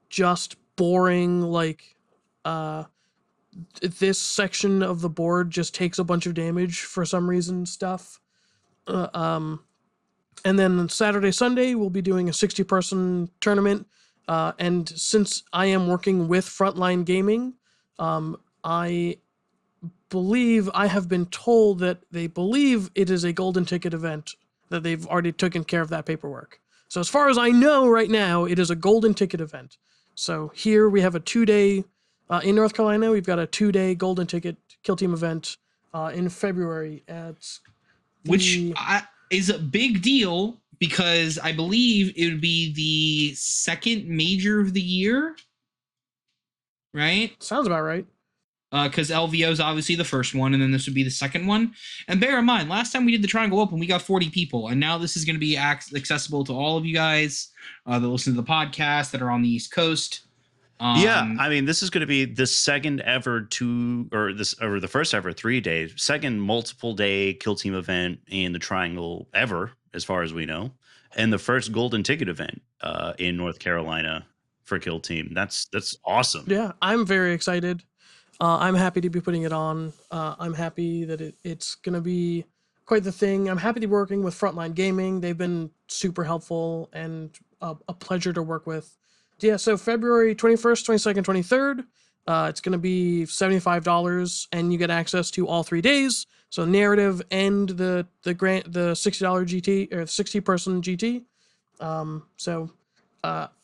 just boring, like this section of the board just takes a bunch of damage for some reason stuff. And then Saturday, Sunday, we'll be doing a 60-person tournament. And since I am working with Frontline Gaming, I believe I have been told that they believe it is a golden ticket event, that they've already taken care of that paperwork. So as far as I know right now, it is a golden ticket event. So here we have a 2-day, in North Carolina, we've got a 2-day golden ticket Kill Team event in February at which is a big deal because I believe it would be the second major of the year, right? Sounds about right. Because LVO is obviously the first one, and then this would be the second one. And bear in mind, last time we did the Triangle Open, we got 40 people, and now this is going to be accessible to all of you guys that listen to the podcast that are on the East Coast. Yeah, I mean, this is going to be the second ever the first ever 3-day, second multiple day Kill Team event in the Triangle ever, as far as we know, and the first golden ticket event in North Carolina for Kill Team. That's awesome. Yeah, I'm very excited. I'm happy to be putting it on. I'm happy that it's going to be quite the thing. I'm happy to be working with Frontline Gaming. They've been super helpful and a pleasure to work with. Yeah, so February 21st, 22nd, 23rd, it's going to be $75, and you get access to all 3 days. So narrative and the $60 GT or 60-person GT.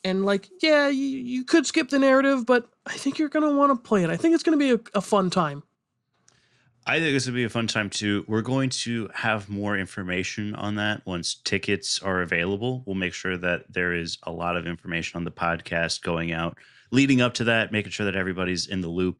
And like, yeah, you could skip the narrative, but I think you're going to want to play it. I think it's going to be a fun time. I think this would be a fun time too. We're going to have more information on that once tickets are available. We'll make sure that there is a lot of information on the podcast going out leading up to that, making sure that everybody's in the loop.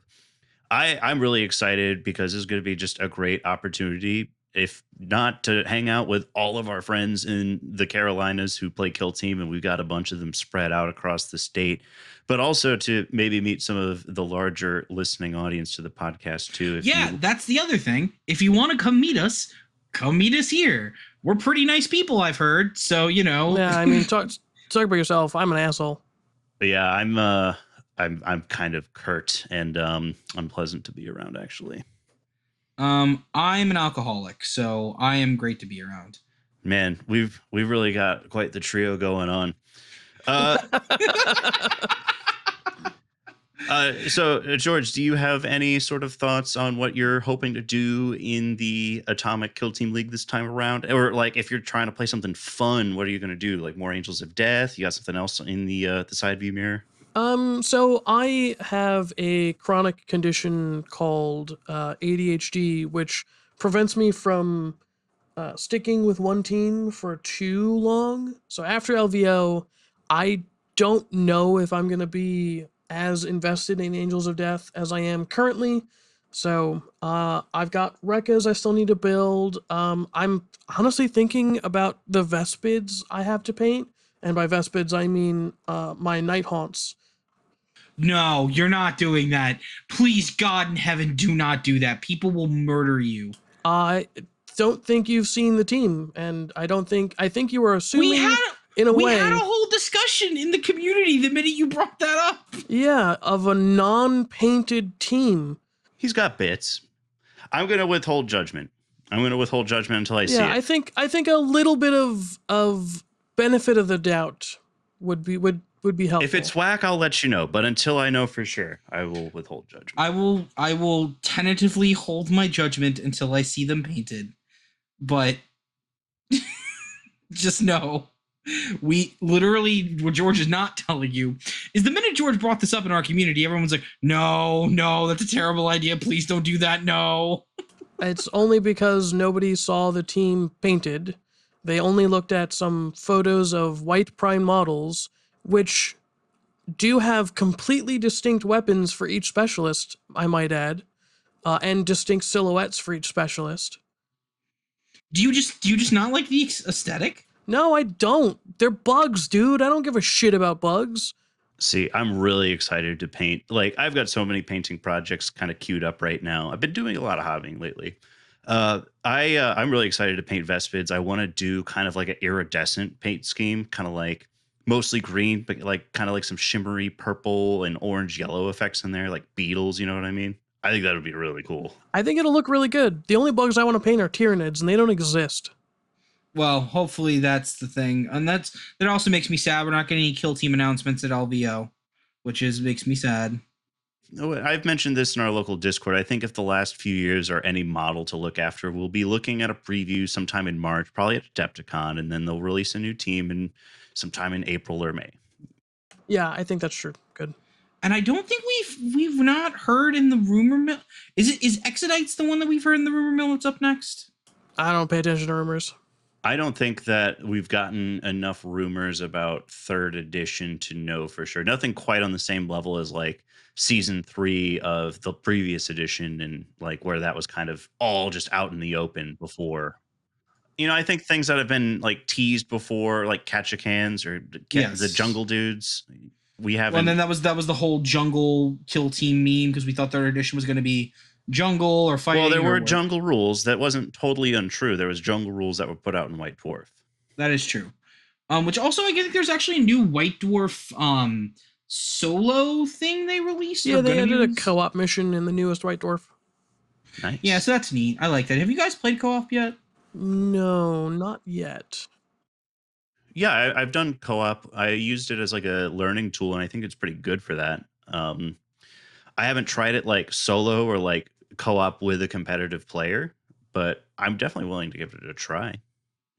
I'm really excited because it's going to be just a great opportunity, if not to hang out with all of our friends in the Carolinas who play Kill Team, and we've got a bunch of them spread out across the state, but also to maybe meet some of the larger listening audience to the podcast too. That's the other thing. If you want to come meet us here. We're pretty nice people, I've heard. So, you know. Yeah, I mean, talk about yourself. I'm an asshole. But yeah, I'm kind of curt and unpleasant to be around, actually. I'm an alcoholic, so I am great to be around. Man, we've really got quite the trio going on. Uh, so, George, do you have any sort of thoughts on what you're hoping to do in the Atomic Kill Team League this time around? Or, like, if you're trying to play something fun, what are you going to do? Like more Angels of Death? You got something else in the side view mirror? So I have a chronic condition called ADHD, which prevents me from sticking with one team for too long. So after LVO, I don't know if I'm gonna be as invested in Angels of Death as I am currently. So I've got Rekkas I still need to build. I'm honestly thinking about the Vespids I have to paint, and by Vespids I mean my Night Haunts. No, you're not doing that. Please, God in heaven, do not do that. People will murder you. I don't think you've seen the team, and I think you were We assuming had in a we way, had a whole discussion in the community the minute you brought that up. yeah, of a non-painted team. He's got bits. I'm going to withhold judgment. I'm going to withhold judgment until I see Yeah, it. I think a little bit of benefit of the doubt would be helpful. If it's whack, I'll let you know. But until I know for sure, I will withhold judgment. I will tentatively hold my judgment until I see them painted. But just know, we literally, what George is not telling you is the minute George brought this up in our community, everyone's like, no, that's a terrible idea. Please don't do that. No. It's only because nobody saw the team painted. They only looked at some photos of white prime models, which do have completely distinct weapons for each specialist, I might add, and distinct silhouettes for each specialist. Do you just not like the aesthetic? No, I don't. They're bugs, dude. I don't give a shit about bugs. See, I'm really excited to paint. Like, I've got so many painting projects kind of queued up right now. I've been doing a lot of hobbying lately. I'm really excited to paint Vespids. I want to do kind of like an iridescent paint scheme, kind of like mostly green, but like kind of like some shimmery purple and orange yellow effects in there, like beetles. You know what I mean? I think that would be really cool. I think it'll look really good. The only bugs I want to paint are Tyranids, and they don't exist. Well, hopefully that's the thing, and that also makes me sad. We're not getting any kill team announcements at LVO, which makes me sad. I've mentioned this in our local Discord. I think if the last few years are any model to look after, we'll be looking at a preview sometime in March, probably at Adepticon, and then they'll release a new team in sometime in April or May. Yeah, I think that's true. Good. And I don't think we've not heard in the rumor mill. Is Exodites the one that we've heard in the rumor mill that's up next? I don't pay attention to rumors. I don't think that we've gotten enough rumors about third edition to know for sure. Nothing quite on the same level as like season 3 of the previous edition, and like where that was kind of all just out in the open before. You know, I think things that have been like teased before, like Catchacans or the Jungle Dudes, we haven't. Well, and then that was the whole jungle kill team meme because we thought third edition was going to be jungle or fighting. Well, there were jungle rules. That wasn't totally untrue. There was jungle rules that were put out in White Dwarf. That is true. Which also, I think there's actually a new White Dwarf solo thing they released. Yeah, they added a co-op mission in the newest White Dwarf. Nice. Yeah, so that's neat. I like that. Have you guys played co-op yet? No, not yet. Yeah, I've done co-op. I used it as like a learning tool, and I think it's pretty good for that. I haven't tried it like solo or like co-op with a competitive player, but I'm definitely willing to give it a try.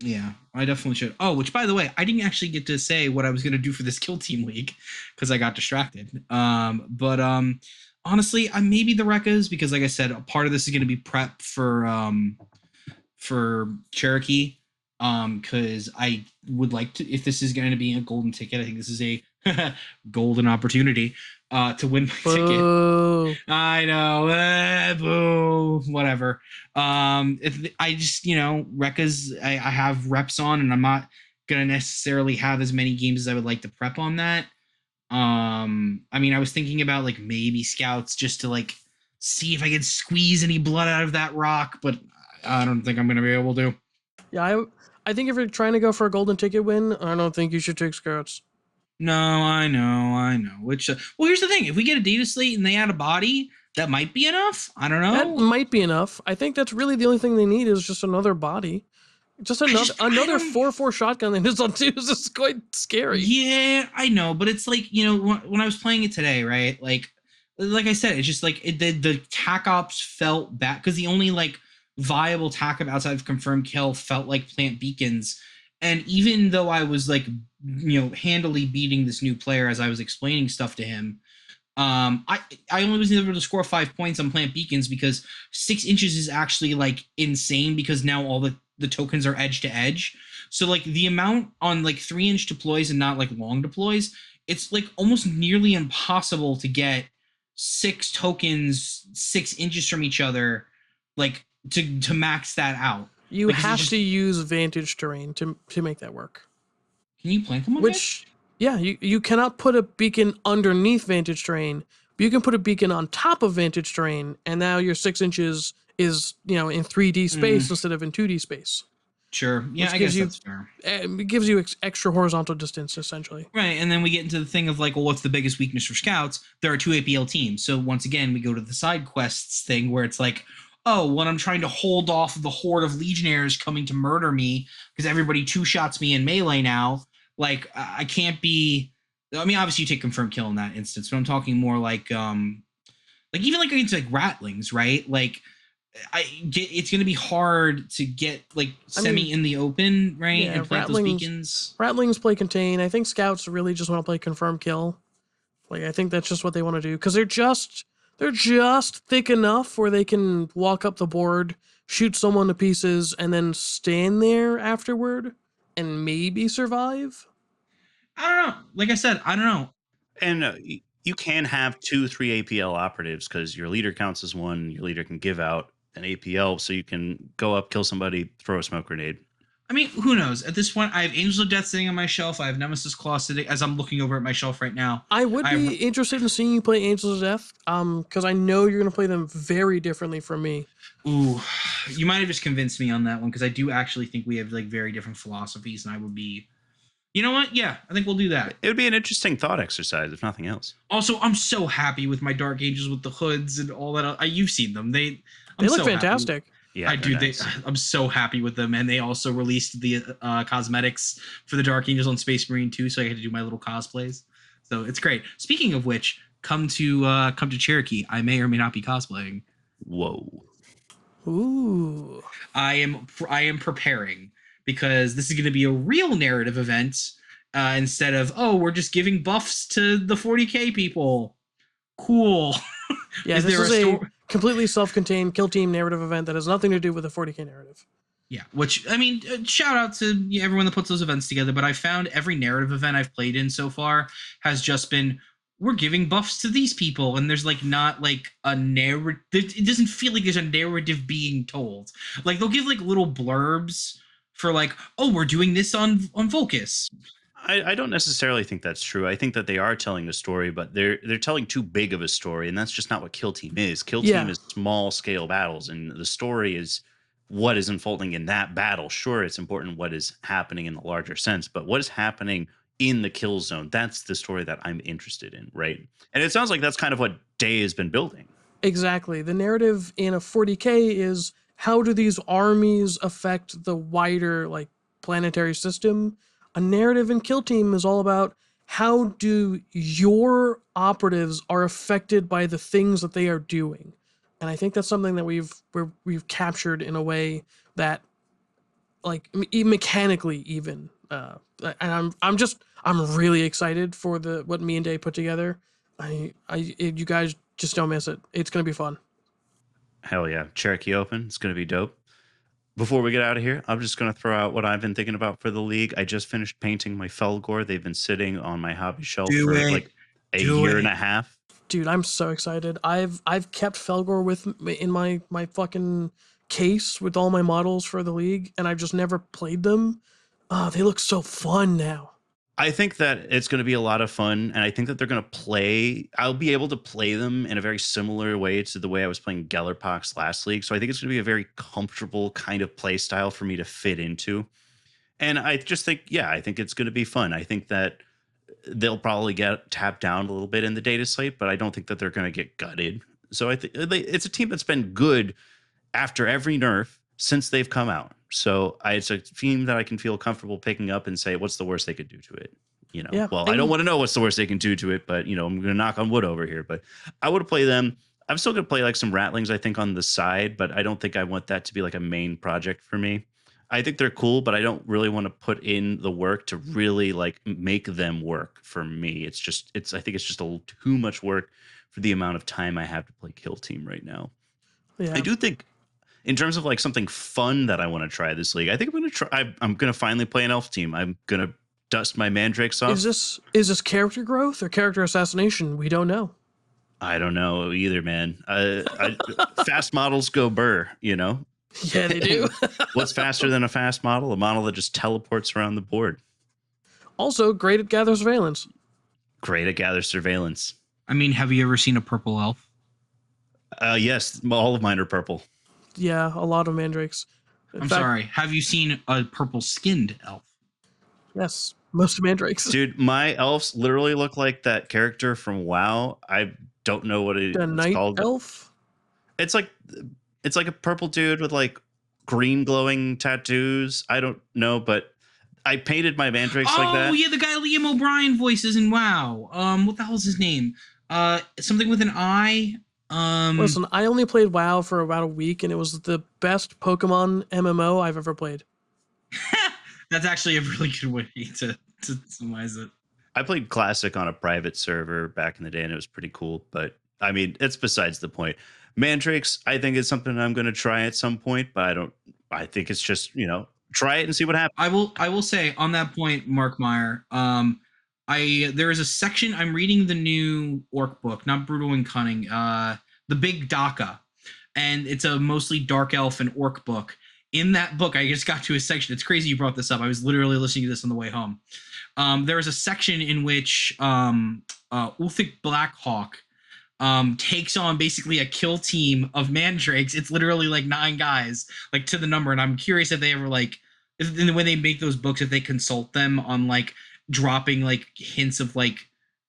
Yeah, I definitely should. Oh, which by the way, I didn't actually get to say what I was going to do for this kill team league because I got distracted. But honestly, maybe the Rekkas, because like I said, a part of this is going to be prep for Cherokee. Because I would like to, if this is going to be a golden ticket, I think this is a golden opportunity to win my ticket. I know, boo, whatever. I just, Rekkas, I have reps on, and I'm not gonna necessarily have as many games as I would like to prep on that. I mean, I was thinking about like maybe scouts just to like see if I could squeeze any blood out of that rock, but I don't think I'm gonna be able to. Yeah, I think if you're trying to go for a golden ticket win, I don't think you should take scouts. No, I know. Which, well, here's the thing: if we get a data slate and they add a body, that might be enough. I don't know. That might be enough. I think that's really the only thing they need is just another body. Just I another don't. 4-4 shotgun in his on two is just quite scary. Yeah, I know, but it's like, when I was playing it today, right? Like I said, it's just like the tac ops felt bad because the only like viable tac op outside of confirmed kill felt like plant beacons. And even though I was like, handily beating this new player as I was explaining stuff to him, I only was able to score 5 points on plant beacons because 6 inches is actually like insane because now all the tokens are edge to edge. So like the amount on like 3 inch deploys and not like long deploys, it's like almost nearly impossible to get 6 tokens 6 inches from each other, like to max that out. You Like, 'cause have to use vantage terrain to make that work. can you plant them on edge? Which, yeah, you cannot put a beacon underneath vantage terrain, but you can put a beacon on top of vantage terrain, and now your 6 inches is in 3D space instead of in 2D space, Sure. Yeah, which I gives guess you that's fair. it gives you extra horizontal distance essentially. Right, and then we get into the thing of like, well, what's the biggest weakness for scouts? There are two APL teams. So once again, we go to the side quests thing where it's like, oh, when I'm trying to hold off the horde of legionnaires coming to murder me because everybody two shots me in melee now, like I can't be. I mean, obviously you take confirmed kill in that instance, but I'm talking more like even like against like ratlings, right? Like it's going to be hard to get like semi in the open, right, Yeah, and plant those beacons. ratlings play contain. I think scouts really just want to play confirm kill. Like I think that's just what they want to do because they're just thick enough where they can walk up the board, shoot someone to pieces, and then stand there afterward and maybe survive. I don't know. Like I said, I don't know. And you can have 2, 3 APL operatives because your leader counts as one. Your leader can give out an APL, so you can go up, kill somebody, throw a smoke grenade. I mean, who knows? At this point, I have Angels of Death sitting on my shelf. I have Nemesis Claw sitting as I'm looking over at my shelf right now. I would I be have, interested in seeing you play Angels of Death, because I know you're gonna play them very differently from me. ooh, you might have just convinced me on that one because I do actually think we have like very different philosophies, and I would be. You know what? Yeah, I think we'll do that. It would be an interesting thought exercise, if nothing else. Also, I'm so happy with my Dark Angels with the hoods and all that. You've seen them. They I'm look so fantastic. Yeah, I do. nice. I'm so happy with them, and they also released the cosmetics for the Dark Angels on Space Marine 2, so I had to do my little cosplays. So it's great. Speaking of which, come to Cherokee. I may or may not be cosplaying. Whoa. Ooh. I am preparing because this is going to be a real narrative event instead of we're just giving buffs to the 40k people. Cool. Yeah, this is a completely self-contained kill team narrative event that has nothing to do with the 40k narrative. Yeah, which I mean, shout out to everyone that puts those events together. But I found every narrative event I've played in so far has just been we're giving buffs to these people, and there's like not like a narrative. It doesn't feel like there's a narrative being told. Like they'll give like little blurbs for like, oh, we're doing this on Volcus. I don't necessarily think that's true. I think that they are telling a story, but they're telling too big of a story, and that's just not what Kill Team is. Kill Team is small scale battles, and the story is what is unfolding in that battle. Sure, it's important what is happening in the larger sense, but what is happening in the kill zone, that's the story that I'm interested in, right? And it sounds like that's kind of what Day has been building. Exactly. The narrative in a 40k is how do these armies affect the wider like planetary system? A narrative in Kill Team is all about how do your operatives are affected by the things that they are doing. And I think that's something that we've captured in a way that like mechanically even and I'm really excited for the what me and Day put together. You guys just don't miss it. It's going to be fun. Hell yeah. Cherokee Open. It's going to be dope. Before we get out of here, I'm just going to throw out what I've been thinking about for the league. I just finished painting my Felgor. They've been sitting on my hobby shelf for like a year and a half. Dude, I'm so excited. I've kept Felgor with in my fucking case with all my models for the league, and I've just never played them. They look so fun now. I think that it's going to be a lot of fun, and I think that they're going to play. I'll be able to play them in a very similar way to the way I was playing Gellerpox last league. So I think it's going to be a very comfortable kind of play style for me to fit into. And I just think, yeah, I think it's going to be fun. I think that they'll probably get tapped down a little bit in the data slate, but I don't think that they're going to get gutted. So I think it's a team that's been good after every nerf since they've come out. So it's a team that I can feel comfortable picking up and say, what's the worst they could do to it? Yeah, Well, I don't and want to know what's the worst they can do to it, but I'm going to knock on wood over here. But I would play them. I'm still going to play like some Rattlings, I think, on the side, but I don't think I want that to be like a main project for me. I think they're cool, but I don't really want to put in the work to really like make them work for me. I think it's just a little too much work for the amount of time I have to play Kill Team right now. yeah. I do think in terms of like something fun that I want to try this league, I think I'm going to try. I'm going to finally play an elf team. I'm going to dust my mandrakes off. Is this character growth or character assassination? We don't know. I don't know either, man. Fast models go burr, Yeah, they do. What's faster than a fast model? A model that just teleports around the board. Also, great at gather surveillance. Great at gather surveillance. I mean, have you ever seen a purple elf? Yes, all of mine are purple. Yeah, a lot of mandrakes. I'm sorry. Have you seen a purple skinned elf? Yes, most mandrakes. Dude, my elves literally look like that character from WoW. I don't know what it's The night called. elf. It's like a purple dude with like green glowing tattoos. I don't know, but I painted my mandrakes like that. Oh yeah, the guy Liam O'Brien voices in WoW. What the hell's his name? Something with an I. Listen, I only played WoW for about a week, and it was the best Pokemon MMO I've ever played. That's actually a really good way to summarize it. I played Classic on a private server back in the day, and it was pretty cool. But I mean, it's besides the point. Mandrakes, I think, is something I'm going to try at some point, but I think it's just try it and see what happens. I will say on that point, Mark Meyer. There is a section I'm reading the new orc book, not Brutal and Cunning, the Big Daka, and it's a mostly dark elf and orc book. In that book, I just got to a section. It's crazy you brought this up. I was literally listening to this on the way home. There is a section in which Ulthik Blackhawk takes on basically a kill team of mandrakes. It's literally like 9 guys, like to the number. And I'm curious if they ever when they make those books, if they consult them on like dropping like hints of like,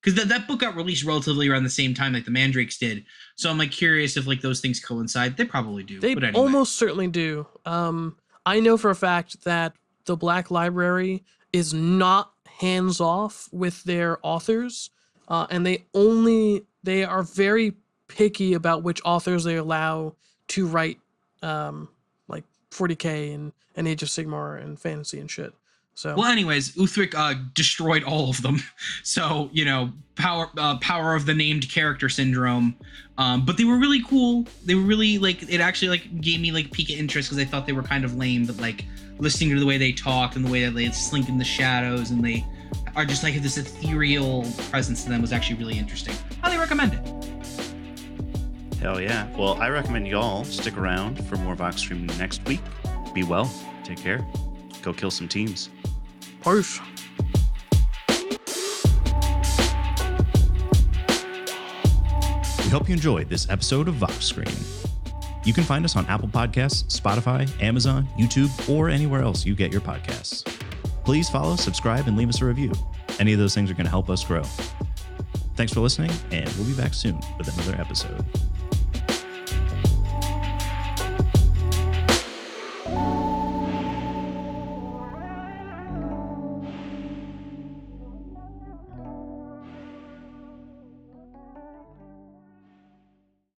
because that book got released relatively around the same time like the mandrakes did. So I'm like curious if like those things coincide. They probably do. They but anyway. almost certainly do. I know for a fact that the Black Library is not hands off with their authors, and they are very picky about which authors they allow to write like 40K and Age of Sigmar and fantasy and shit. So well, anyways, Uthric destroyed all of them. So power of the named character syndrome. But they were really cool. They were really like it actually like gave me like peak of interest because I thought they were kind of lame, but like listening to the way they talked and the way that they slink in the shadows and they are just like this ethereal presence to them was actually really interesting. Highly recommend it. Hell yeah. Well, I recommend you all stick around for more Vox streaming next week. Be well. Take care. Go kill some teams. Peace. We hope you enjoyed this episode of Vox Screen. You can find us on Apple Podcasts, Spotify, Amazon, YouTube, or anywhere else you get your podcasts. Please follow, subscribe, and leave us a review. Any of those things are going to help us grow. Thanks for listening, and we'll be back soon with another episode.